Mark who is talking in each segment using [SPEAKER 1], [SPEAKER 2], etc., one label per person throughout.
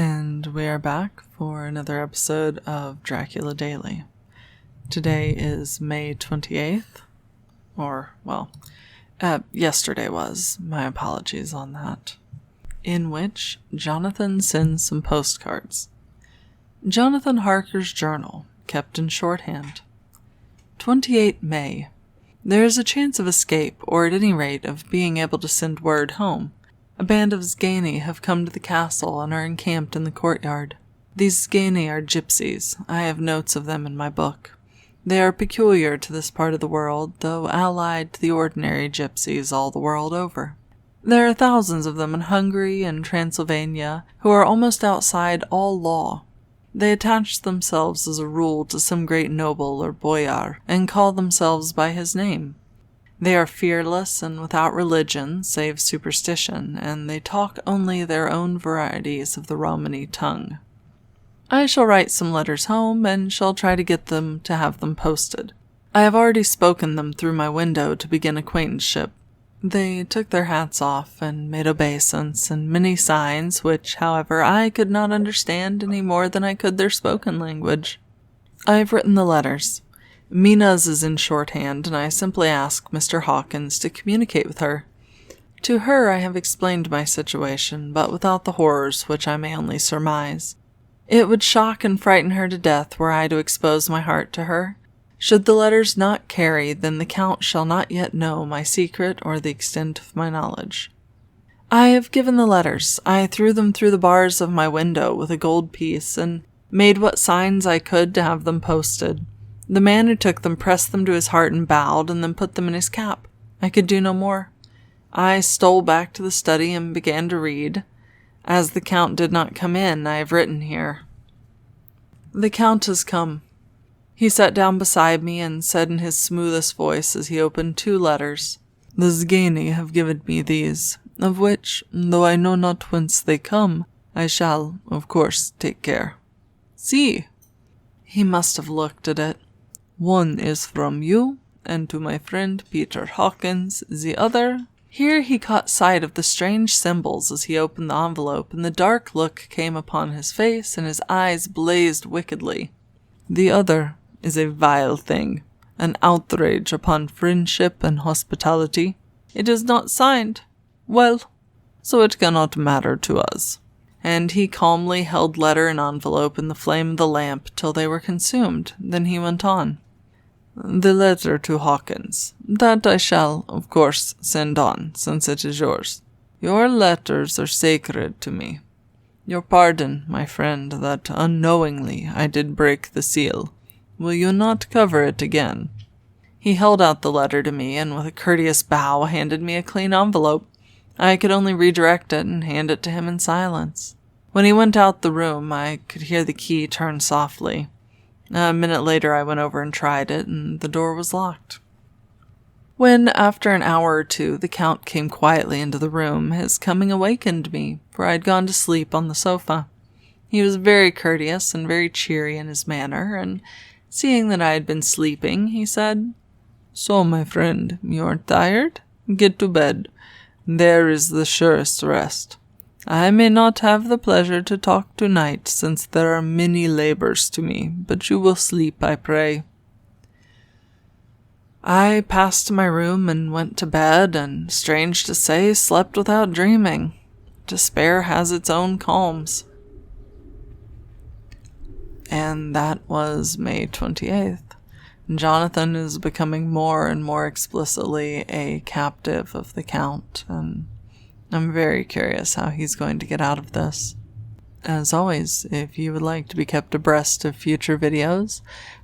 [SPEAKER 1] And we are back for another episode of Dracula Daily. Today is May 28th, yesterday was, my apologies on that, in which Jonathan sends some postcards. Jonathan Harker's journal, kept in shorthand. 28 May. There is a chance of escape, or at any rate of being able to send word home. A band of Zgani have come to the castle and are encamped in the courtyard. These Zgani are gypsies. I have notes of them in my book. They are peculiar to this part of the world, though allied to the ordinary gypsies all the world over. There are thousands of them in Hungary and Transylvania who are almost outside all law. They attach themselves as a rule to some great noble or boyar and call themselves by his name. They are fearless and without religion, save superstition, and they talk only their own varieties of the Romany tongue. I shall write some letters home, and shall try to get them to have them posted. I have already spoken them through my window to begin acquaintanceship. They took their hats off, and made obeisance, and many signs, which, however, I could not understand any more than I could their spoken language. I have written the letters. Mina's is in shorthand, and I simply ask Mr. Hawkins to communicate with her. To her I have explained my situation, but without the horrors which I may only surmise. It would shock and frighten her to death were I to expose my heart to her. Should the letters not carry, then the Count shall not yet know my secret or the extent of my knowledge. I have given the letters. I threw them through the bars of my window with a gold piece, and made what signs I could to have them posted. The man who took them pressed them to his heart and bowed, and then put them in his cap. I could do no more. I stole back to the study and began to read. As the Count did not come in, I have written here. The Count has come. He sat down beside me and said in his smoothest voice as he opened 2 letters, "The Zgani have given me these, of which, though I know not whence they come, I shall, of course, take care. See!" He must have looked at it. "One is from you, and to my friend Peter Hawkins, the other—" Here he caught sight of the strange symbols as he opened the envelope, and the dark look came upon his face, and his eyes blazed wickedly. "The other is a vile thing, an outrage upon friendship and hospitality. It is not signed. Well, so it cannot matter to us." And he calmly held letter and envelope in the flame of the lamp till they were consumed. Then he went on. "The letter to Hawkins. That I shall, of course, send on, since it is yours. Your letters are sacred to me. Your pardon, my friend, that unknowingly I did break the seal. Will you not cover it again?" He held out the letter to me, and with a courteous bow handed me a clean envelope. I could only redirect it and hand it to him in silence. When he went out the room, I could hear the key turn softly. A minute later I went over and tried it, and the door was locked. When, after an hour or 2, the Count came quietly into the room, his coming awakened me, for I had gone to sleep on the sofa. He was very courteous and very cheery in his manner, and seeing that I had been sleeping, he said, "So, my friend, you are tired? Get to bed. There is the surest rest. I may not have the pleasure to talk tonight, since there are many labors to me, but you will sleep, I pray." I passed to my room and went to bed, and, strange to say, slept without dreaming. Despair has its own calms. And that was May 28th. Jonathan is becoming more and more explicitly a captive of the Count, and I'm very curious how he's going to get out of this. As always, if you would like to be kept abreast of future videos,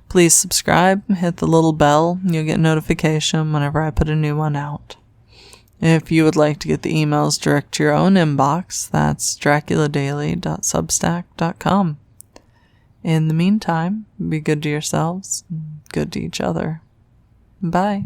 [SPEAKER 1] please subscribe, hit the little bell, and you'll get notification whenever I put a new one out. If you would like to get the emails direct to your own inbox, that's draculadaily.substack.com. In the meantime, be good to yourselves, and good to each other. Bye.